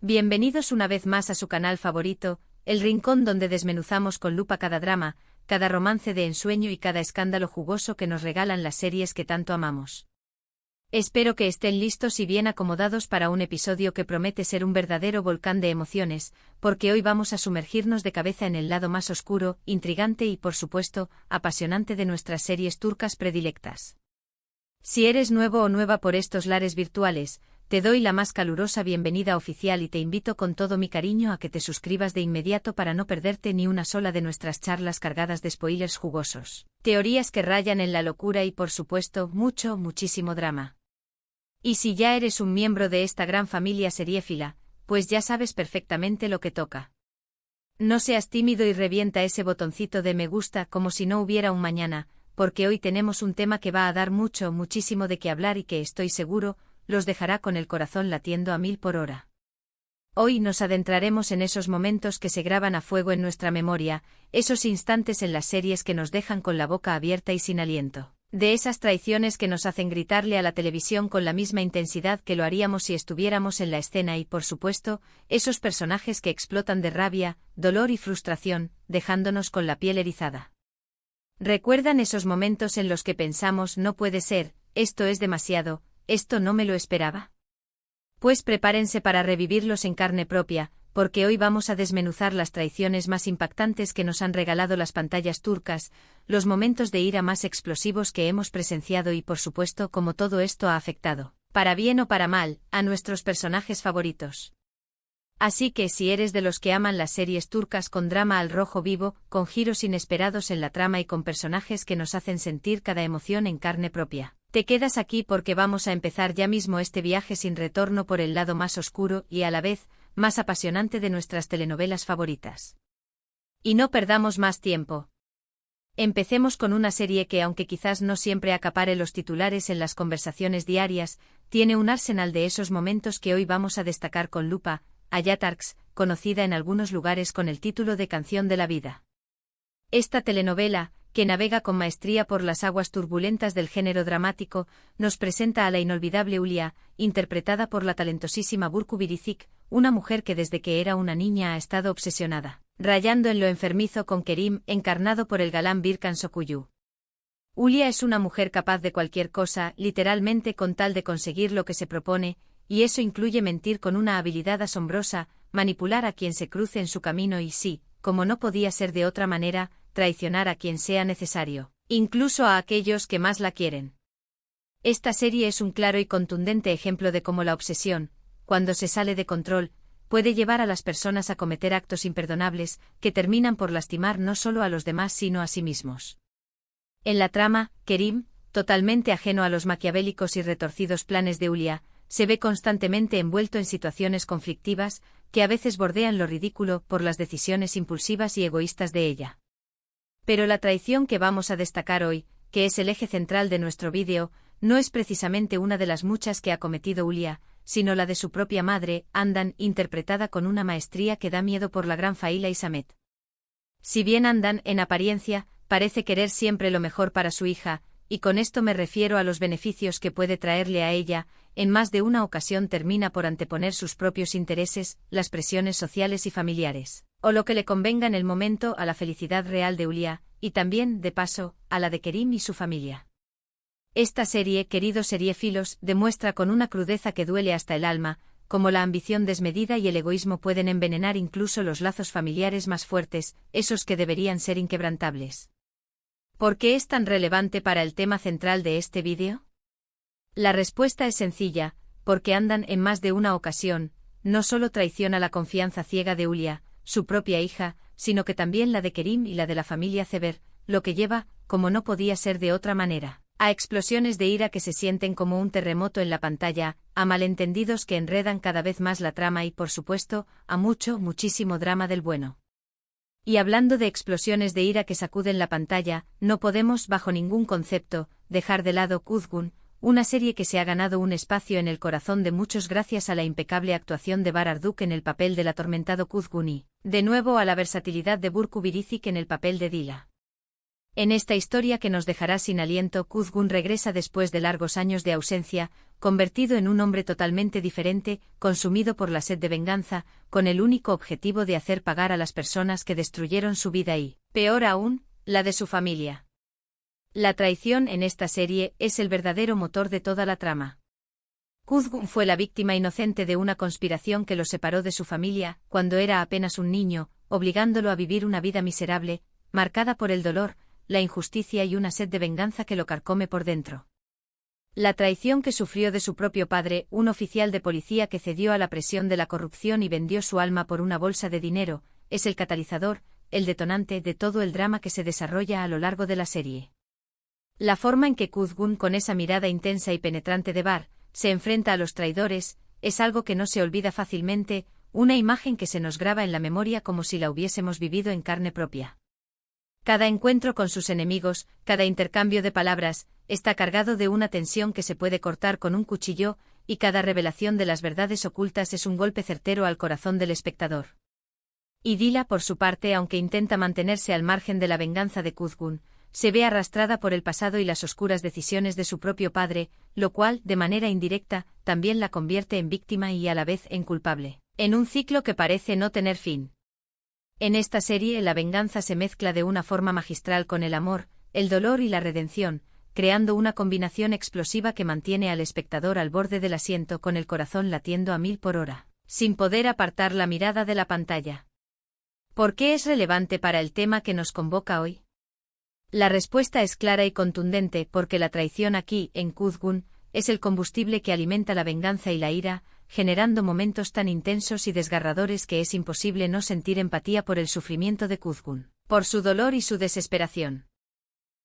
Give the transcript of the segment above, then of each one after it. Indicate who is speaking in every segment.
Speaker 1: Bienvenidos una vez más a su canal favorito, el rincón donde desmenuzamos con lupa cada drama, cada romance de ensueño y cada escándalo jugoso que nos regalan las series que tanto amamos. Espero que estén listos y bien acomodados para un episodio que promete ser un verdadero volcán de emociones, porque hoy vamos a sumergirnos de cabeza en el lado más oscuro, intrigante y, por supuesto, apasionante de nuestras series turcas predilectas. Si eres nuevo o nueva por estos lares virtuales, te doy la más calurosa bienvenida oficial y te invito con todo mi cariño a que te suscribas de inmediato para no perderte ni una sola de nuestras charlas cargadas de spoilers jugosos, teorías que rayan en la locura y por supuesto muchísimo drama. Y si ya eres un miembro de esta gran familia seriéfila, pues ya sabes perfectamente lo que toca. No seas tímido y revienta ese botoncito de me gusta como si no hubiera un mañana, porque hoy tenemos un tema que va a dar muchísimo de qué hablar y que estoy seguro, los dejará con el corazón latiendo a 1000 por hora. Hoy nos adentraremos en esos momentos que se graban a fuego en nuestra memoria, esos instantes en las series que nos dejan con la boca abierta y sin aliento, de esas traiciones que nos hacen gritarle a la televisión con la misma intensidad que lo haríamos si estuviéramos en la escena y, por supuesto, esos personajes que explotan de rabia, dolor y frustración, dejándonos con la piel erizada. ¿Recuerdan esos momentos en los que pensamos no puede ser, esto es demasiado, esto no me lo esperaba? Pues prepárense para revivirlos en carne propia, porque hoy vamos a desmenuzar las traiciones más impactantes que nos han regalado las pantallas turcas, los momentos de ira más explosivos que hemos presenciado y por supuesto cómo todo esto ha afectado, para bien o para mal, a nuestros personajes favoritos. Así que si eres de los que aman las series turcas con drama al rojo vivo, con giros inesperados en la trama y con personajes que nos hacen sentir cada emoción en carne propia, te quedas aquí porque vamos a empezar ya mismo este viaje sin retorno por el lado más oscuro y a la vez, más apasionante de nuestras telenovelas favoritas. Y no perdamos más tiempo. Empecemos con una serie que, aunque quizás no siempre acapare los titulares en las conversaciones diarias, tiene un arsenal de esos momentos que hoy vamos a destacar con lupa, Ayatarks, conocida en algunos lugares con el título de Canción de la Vida. Esta telenovela, que navega con maestría por las aguas turbulentas del género dramático, nos presenta a la inolvidable Hulya, interpretada por la talentosísima Burcu Biricik, una mujer que desde que era una niña ha estado obsesionada, rayando en lo enfermizo con Kerim, encarnado por el galán Birkan Sokuyu. Hulya es una mujer capaz de cualquier cosa, literalmente con tal de conseguir lo que se propone, y eso incluye mentir con una habilidad asombrosa, manipular a quien se cruce en su camino y sí, como no podía ser de otra manera, traicionar a quien sea necesario, incluso a aquellos que más la quieren. Esta serie es un claro y contundente ejemplo de cómo la obsesión, cuando se sale de control, puede llevar a las personas a cometer actos imperdonables que terminan por lastimar no solo a los demás sino a sí mismos. En la trama, Kerim, totalmente ajeno a los maquiavélicos y retorcidos planes de Hulya, se ve constantemente envuelto en situaciones conflictivas que a veces bordean lo ridículo por las decisiones impulsivas y egoístas de ella. Pero la traición que vamos a destacar hoy, que es el eje central de nuestro vídeo, no es precisamente una de las muchas que ha cometido Hulya, sino la de su propia madre, Handan, interpretada con una maestría que da miedo por la gran Faila y Samet. Si bien Handan, en apariencia, parece querer siempre lo mejor para su hija, y con esto me refiero a los beneficios que puede traerle a ella, en más de una ocasión termina por anteponer sus propios intereses, las presiones sociales y familiares, o lo que le convenga en el momento a la felicidad real de Hulya, y también, de paso, a la de Kerim y su familia. Esta serie, queridos seriéfilos, demuestra con una crudeza que duele hasta el alma, cómo la ambición desmedida y el egoísmo pueden envenenar incluso los lazos familiares más fuertes, esos que deberían ser inquebrantables. ¿Por qué es tan relevante para el tema central de este vídeo? La respuesta es sencilla, porque Handan en más de una ocasión, no solo traiciona la confianza ciega de Hulya, su propia hija, sino que también la de Kerim y la de la familia Sever, lo que lleva, como no podía ser de otra manera, a explosiones de ira que se sienten como un terremoto en la pantalla, a malentendidos que enredan cada vez más la trama y, por supuesto, a muchísimo drama del bueno. Y hablando de explosiones de ira que sacuden la pantalla, no podemos, bajo ningún concepto, dejar de lado Kuzgun, una serie que se ha ganado un espacio en el corazón de muchos gracias a la impecable actuación de Barar Duk en el papel del atormentado Kuzgun y, de nuevo, a la versatilidad de Burcu Biricik en el papel de Dila. En esta historia que nos dejará sin aliento, Kuzgun regresa después de largos años de ausencia, convertido en un hombre totalmente diferente, consumido por la sed de venganza, con el único objetivo de hacer pagar a las personas que destruyeron su vida y, peor aún, la de su familia. La traición en esta serie es el verdadero motor de toda la trama. Kuzgun fue la víctima inocente de una conspiración que lo separó de su familia, cuando era apenas un niño, obligándolo a vivir una vida miserable, marcada por el dolor, la injusticia y una sed de venganza que lo carcome por dentro. La traición que sufrió de su propio padre, un oficial de policía que cedió a la presión de la corrupción y vendió su alma por una bolsa de dinero, es el catalizador, el detonante de todo el drama que se desarrolla a lo largo de la serie. La forma en que Kuzgun, con esa mirada intensa y penetrante de Bar, se enfrenta a los traidores, es algo que no se olvida fácilmente, una imagen que se nos graba en la memoria como si la hubiésemos vivido en carne propia. Cada encuentro con sus enemigos, cada intercambio de palabras, está cargado de una tensión que se puede cortar con un cuchillo, y cada revelación de las verdades ocultas es un golpe certero al corazón del espectador. Idila, por su parte, aunque intenta mantenerse al margen de la venganza de Kuzgun, se ve arrastrada por el pasado y las oscuras decisiones de su propio padre, lo cual, de manera indirecta, también la convierte en víctima y a la vez en culpable, en un ciclo que parece no tener fin. En esta serie la venganza se mezcla de una forma magistral con el amor, el dolor y la redención, creando una combinación explosiva que mantiene al espectador al borde del asiento con el corazón latiendo a 1000 por hora, sin poder apartar la mirada de la pantalla. ¿Por qué es relevante para el tema que nos convoca hoy? La respuesta es clara y contundente, porque la traición aquí, en Kuzgun, es el combustible que alimenta la venganza y la ira, generando momentos tan intensos y desgarradores que es imposible no sentir empatía por el sufrimiento de Kuzgun, por su dolor y su desesperación.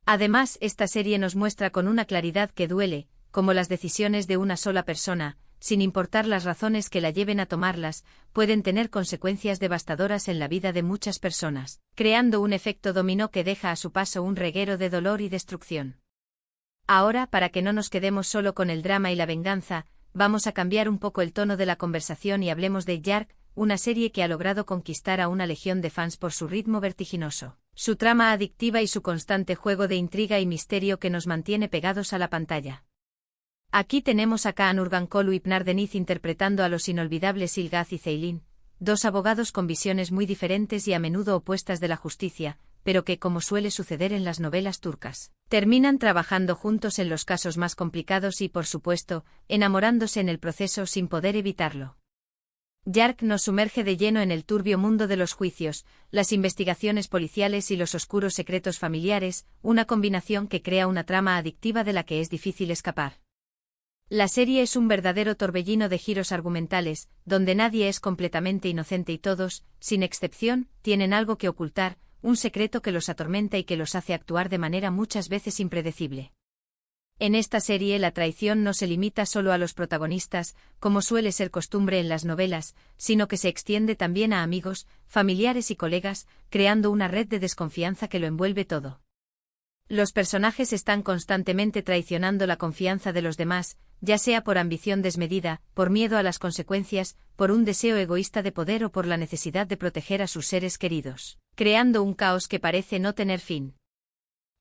Speaker 1: Además, esta serie nos muestra con una claridad que duele, como las decisiones de una sola persona, sin importar las razones que la lleven a tomarlas, pueden tener consecuencias devastadoras en la vida de muchas personas, creando un efecto dominó que deja a su paso un reguero de dolor y destrucción. Ahora, para que no nos quedemos solo con el drama y la venganza, vamos a cambiar un poco el tono de la conversación y hablemos de Yark, una serie que ha logrado conquistar a una legión de fans por su ritmo vertiginoso, su trama adictiva y su constante juego de intriga y misterio que nos mantiene pegados a la pantalla. Aquí tenemos a Kaan Urgankolu y Pnar Deniz interpretando a los inolvidables Ilgaz y Ceylin, dos abogados con visiones muy diferentes y a menudo opuestas de la justicia, pero que, como suele suceder en las novelas turcas, terminan trabajando juntos en los casos más complicados y, por supuesto, enamorándose en el proceso sin poder evitarlo. Yark nos sumerge de lleno en el turbio mundo de los juicios, las investigaciones policiales y los oscuros secretos familiares, una combinación que crea una trama adictiva de la que es difícil escapar. La serie es un verdadero torbellino de giros argumentales, donde nadie es completamente inocente y todos, sin excepción, tienen algo que ocultar, un secreto que los atormenta y que los hace actuar de manera muchas veces impredecible. En esta serie la traición no se limita solo a los protagonistas, como suele ser costumbre en las novelas, sino que se extiende también a amigos, familiares y colegas, creando una red de desconfianza que lo envuelve todo. Los personajes están constantemente traicionando la confianza de los demás, ya sea por ambición desmedida, por miedo a las consecuencias, por un deseo egoísta de poder o por la necesidad de proteger a sus seres queridos, creando un caos que parece no tener fin.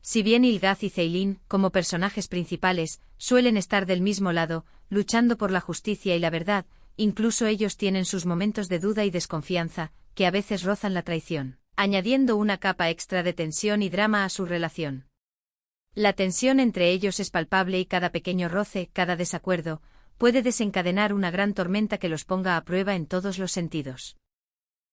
Speaker 1: Si bien Ilgaz y Ceylin, como personajes principales, suelen estar del mismo lado, luchando por la justicia y la verdad, incluso ellos tienen sus momentos de duda y desconfianza, que a veces rozan la traición, añadiendo una capa extra de tensión y drama a su relación. La tensión entre ellos es palpable y cada pequeño roce, cada desacuerdo, puede desencadenar una gran tormenta que los ponga a prueba en todos los sentidos.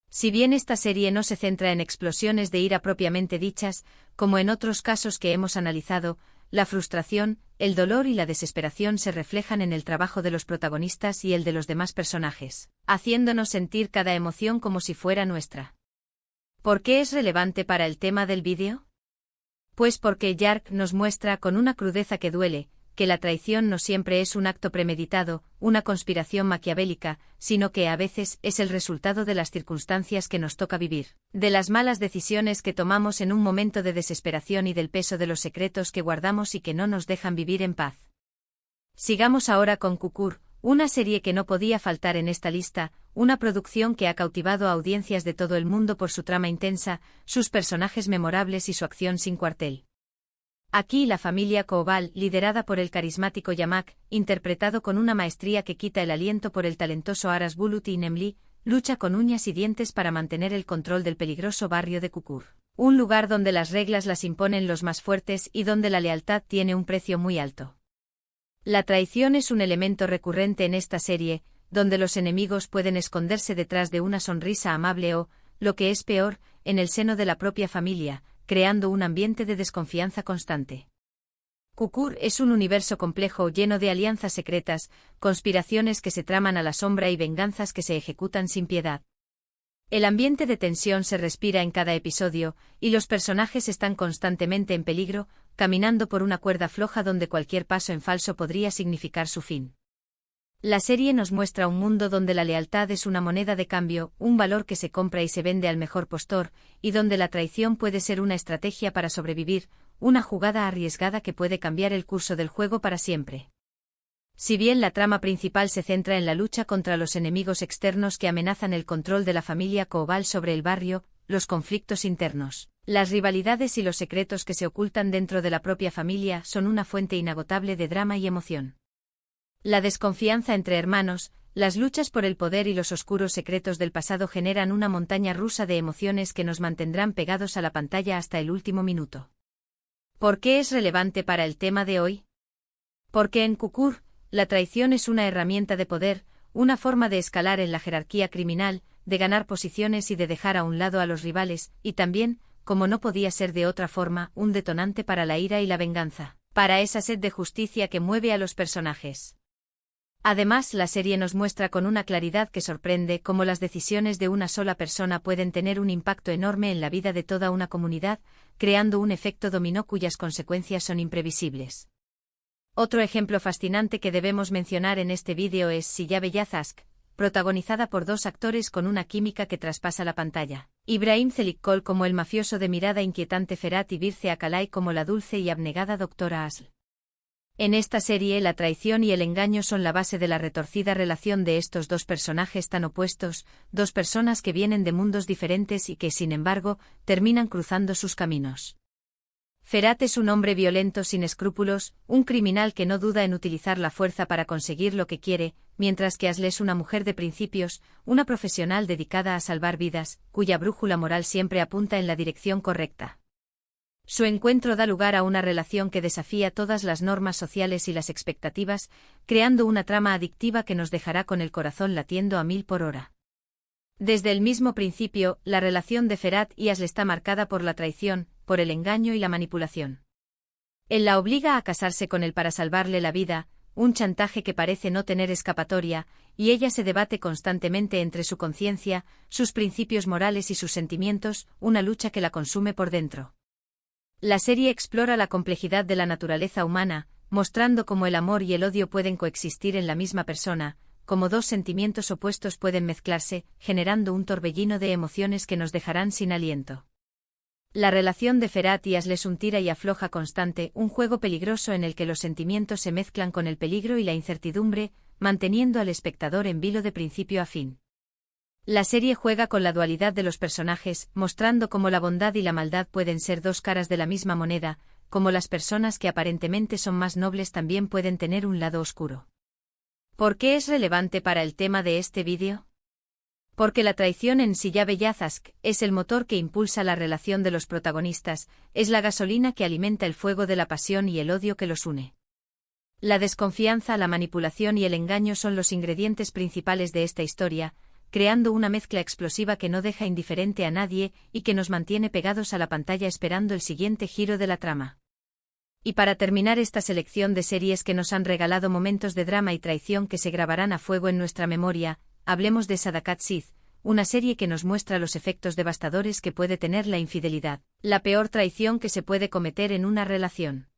Speaker 1: Si bien esta serie no se centra en explosiones de ira propiamente dichas, como en otros casos que hemos analizado, la frustración, el dolor y la desesperación se reflejan en el trabajo de los protagonistas y el de los demás personajes, haciéndonos sentir cada emoción como si fuera nuestra. ¿Por qué es relevante para el tema del vídeo? Pues porque Yark nos muestra con una crudeza que duele, que la traición no siempre es un acto premeditado, una conspiración maquiavélica, sino que a veces es el resultado de las circunstancias que nos toca vivir, de las malas decisiones que tomamos en un momento de desesperación y del peso de los secretos que guardamos y que no nos dejan vivir en paz. Sigamos ahora con Kukur, una serie que no podía faltar en esta lista, una producción que ha cautivado a audiencias de todo el mundo por su trama intensa, sus personajes memorables y su acción sin cuartel. Aquí la familia Koval, liderada por el carismático Yamak, interpretado con una maestría que quita el aliento por el talentoso Aras Bulut y Nemli, lucha con uñas y dientes para mantener el control del peligroso barrio de Kukur. Un lugar donde las reglas las imponen los más fuertes y donde la lealtad tiene un precio muy alto. La traición es un elemento recurrente en esta serie, donde los enemigos pueden esconderse detrás de una sonrisa amable o, lo que es peor, en el seno de la propia familia, creando un ambiente de desconfianza constante. Kukur es un universo complejo lleno de alianzas secretas, conspiraciones que se traman a la sombra y venganzas que se ejecutan sin piedad. El ambiente de tensión se respira en cada episodio, y los personajes están constantemente en peligro, caminando por una cuerda floja donde cualquier paso en falso podría significar su fin. La serie nos muestra un mundo donde la lealtad es una moneda de cambio, un valor que se compra y se vende al mejor postor, y donde la traición puede ser una estrategia para sobrevivir, una jugada arriesgada que puede cambiar el curso del juego para siempre. Si bien la trama principal se centra en la lucha contra los enemigos externos que amenazan el control de la familia Koval sobre el barrio, los conflictos internos, las rivalidades y los secretos que se ocultan dentro de la propia familia son una fuente inagotable de drama y emoción. La desconfianza entre hermanos, las luchas por el poder y los oscuros secretos del pasado generan una montaña rusa de emociones que nos mantendrán pegados a la pantalla hasta el último minuto. ¿Por qué es relevante para el tema de hoy? Porque en Kukur, la traición es una herramienta de poder, una forma de escalar en la jerarquía criminal, de ganar posiciones y de dejar a un lado a los rivales, y también, como no podía ser de otra forma, un detonante para la ira y la venganza, para esa sed de justicia que mueve a los personajes. Además, la serie nos muestra con una claridad que sorprende cómo las decisiones de una sola persona pueden tener un impacto enorme en la vida de toda una comunidad, creando un efecto dominó cuyas consecuencias son imprevisibles. Otro ejemplo fascinante que debemos mencionar en este vídeo es Siya Bellazask, protagonizada por dos actores con una química que traspasa la pantalla. Ibrahim Zelikkol como el mafioso de mirada inquietante Ferhat y Birce Akalay como la dulce y abnegada doctora Asl. En esta serie la traición y el engaño son la base de la retorcida relación de estos dos personajes tan opuestos, dos personas que vienen de mundos diferentes y que, sin embargo, terminan cruzando sus caminos. Ferhat es un hombre violento sin escrúpulos, un criminal que no duda en utilizar la fuerza para conseguir lo que quiere, mientras que Asl es una mujer de principios, una profesional dedicada a salvar vidas, cuya brújula moral siempre apunta en la dirección correcta. Su encuentro da lugar a una relación que desafía todas las normas sociales y las expectativas, creando una trama adictiva que nos dejará con el corazón latiendo a 1000 por hora. Desde el mismo principio, la relación de Ferhat y Asl está marcada por la traición, por el engaño y la manipulación. Él la obliga a casarse con él para salvarle la vida, un chantaje que parece no tener escapatoria, y ella se debate constantemente entre su conciencia, sus principios morales y sus sentimientos, una lucha que la consume por dentro. La serie explora la complejidad de la naturaleza humana, mostrando cómo el amor y el odio pueden coexistir en la misma persona, cómo dos sentimientos opuestos pueden mezclarse, generando un torbellino de emociones que nos dejarán sin aliento. La relación de Ferhat y Asl es un tira y afloja constante, un juego peligroso en el que los sentimientos se mezclan con el peligro y la incertidumbre, manteniendo al espectador en vilo de principio a fin. La serie juega con la dualidad de los personajes, mostrando cómo la bondad y la maldad pueden ser dos caras de la misma moneda, cómo las personas que aparentemente son más nobles también pueden tener un lado oscuro. ¿Por qué es relevante para el tema de este vídeo? Porque la traición en Siya Bellazask es el motor que impulsa la relación de los protagonistas, es la gasolina que alimenta el fuego de la pasión y el odio que los une. La desconfianza, la manipulación y el engaño son los ingredientes principales de esta historia, creando una mezcla explosiva que no deja indiferente a nadie y que nos mantiene pegados a la pantalla esperando el siguiente giro de la trama. Y para terminar esta selección de series que nos han regalado momentos de drama y traición que se grabarán a fuego en nuestra memoria, hablemos de Sadakat Sith, una serie que nos muestra los efectos devastadores que puede tener la infidelidad, la peor traición que se puede cometer en una relación.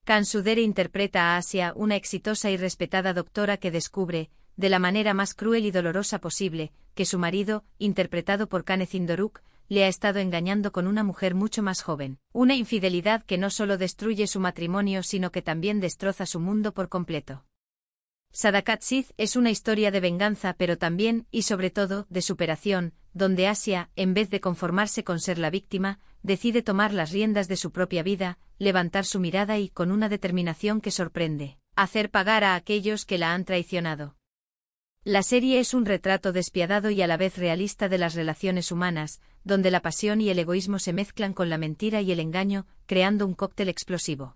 Speaker 1: Khan Sudere interpreta a Asia, una exitosa y respetada doctora que descubre, de la manera más cruel y dolorosa posible, que su marido, interpretado por Kanezin Doruk, le ha estado engañando con una mujer mucho más joven. Una infidelidad que no solo destruye su matrimonio sino que también destroza su mundo por completo. Sadakatsiz es una historia de venganza pero también, y sobre todo, de superación, donde Asia, en vez de conformarse con ser la víctima, decide tomar las riendas de su propia vida, levantar su mirada y, con una determinación que sorprende, hacer pagar a aquellos que la han traicionado. La serie es un retrato despiadado y a la vez realista de las relaciones humanas, donde la pasión y el egoísmo se mezclan con la mentira y el engaño, creando un cóctel explosivo.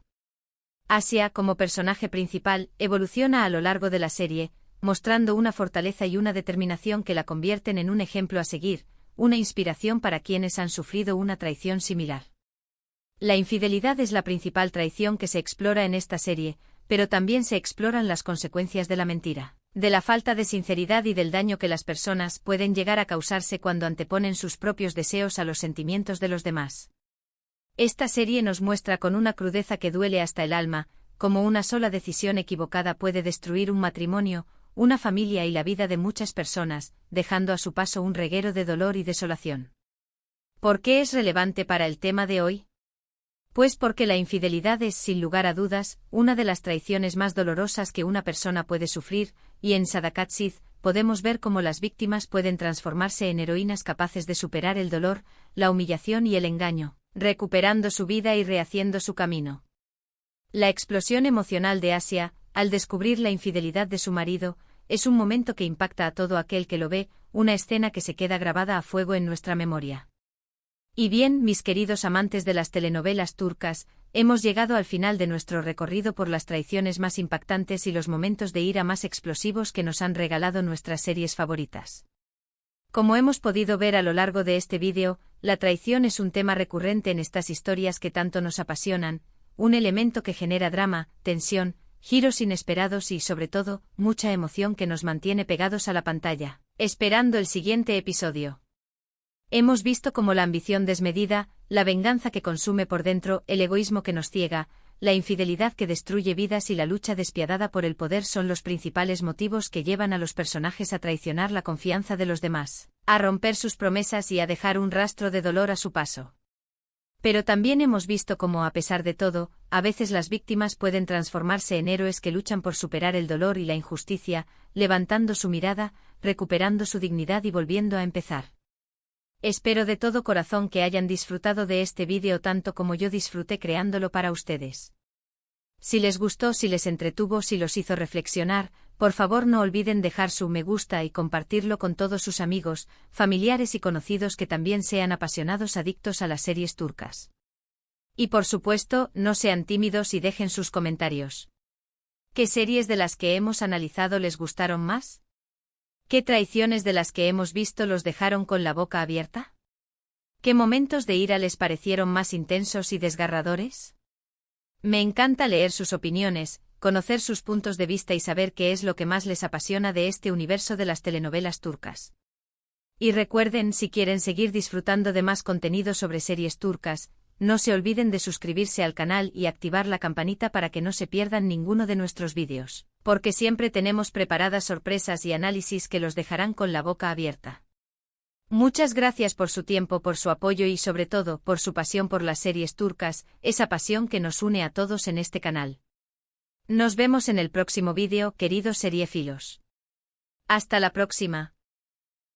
Speaker 1: Asia, como personaje principal, evoluciona a lo largo de la serie, mostrando una fortaleza y una determinación que la convierten en un ejemplo a seguir, una inspiración para quienes han sufrido una traición similar. La infidelidad es la principal traición que se explora en esta serie, pero también se exploran las consecuencias de la mentira, de la falta de sinceridad y del daño que las personas pueden llegar a causarse cuando anteponen sus propios deseos a los sentimientos de los demás. Esta serie nos muestra con una crudeza que duele hasta el alma, cómo una sola decisión equivocada puede destruir un matrimonio, una familia y la vida de muchas personas, dejando a su paso un reguero de dolor y desolación. ¿Por qué es relevante para el tema de hoy? Pues porque la infidelidad es, sin lugar a dudas, una de las traiciones más dolorosas que una persona puede sufrir, y en Sadakatsiz podemos ver cómo las víctimas pueden transformarse en heroínas capaces de superar el dolor, la humillación y el engaño, recuperando su vida y rehaciendo su camino. La explosión emocional de Asia, al descubrir la infidelidad de su marido, es un momento que impacta a todo aquel que lo ve, una escena que se queda grabada a fuego en nuestra memoria. Y bien, mis queridos amantes de las telenovelas turcas, hemos llegado al final de nuestro recorrido por las traiciones más impactantes y los momentos de ira más explosivos que nos han regalado nuestras series favoritas. Como hemos podido ver a lo largo de este vídeo, la traición es un tema recurrente en estas historias que tanto nos apasionan, un elemento que genera drama, tensión, giros inesperados y, sobre todo, mucha emoción que nos mantiene pegados a la pantalla, esperando el siguiente episodio. Hemos visto cómo la ambición desmedida, la venganza que consume por dentro, el egoísmo que nos ciega, la infidelidad que destruye vidas y la lucha despiadada por el poder son los principales motivos que llevan a los personajes a traicionar la confianza de los demás, a romper sus promesas y a dejar un rastro de dolor a su paso. Pero también hemos visto cómo, a pesar de todo, a veces las víctimas pueden transformarse en héroes que luchan por superar el dolor y la injusticia, levantando su mirada, recuperando su dignidad y volviendo a empezar. Espero de todo corazón que hayan disfrutado de este vídeo tanto como yo disfruté creándolo para ustedes. Si les gustó, si les entretuvo, si los hizo reflexionar, por favor no olviden dejar su me gusta y compartirlo con todos sus amigos, familiares y conocidos que también sean apasionados adictos a las series turcas. Y por supuesto, no sean tímidos y dejen sus comentarios. ¿Qué series de las que hemos analizado les gustaron más? ¿Qué traiciones de las que hemos visto los dejaron con la boca abierta? ¿Qué momentos de ira les parecieron más intensos y desgarradores? Me encanta leer sus opiniones, conocer sus puntos de vista y saber qué es lo que más les apasiona de este universo de las telenovelas turcas. Y recuerden, si quieren seguir disfrutando de más contenido sobre series turcas, no se olviden de suscribirse al canal y activar la campanita para que no se pierdan ninguno de nuestros vídeos, porque siempre tenemos preparadas sorpresas y análisis que los dejarán con la boca abierta. Muchas gracias por su tiempo, por su apoyo y sobre todo por su pasión por las series turcas, esa pasión que nos une a todos en este canal. Nos vemos en el próximo vídeo, queridos seriefilos. Hasta la próxima.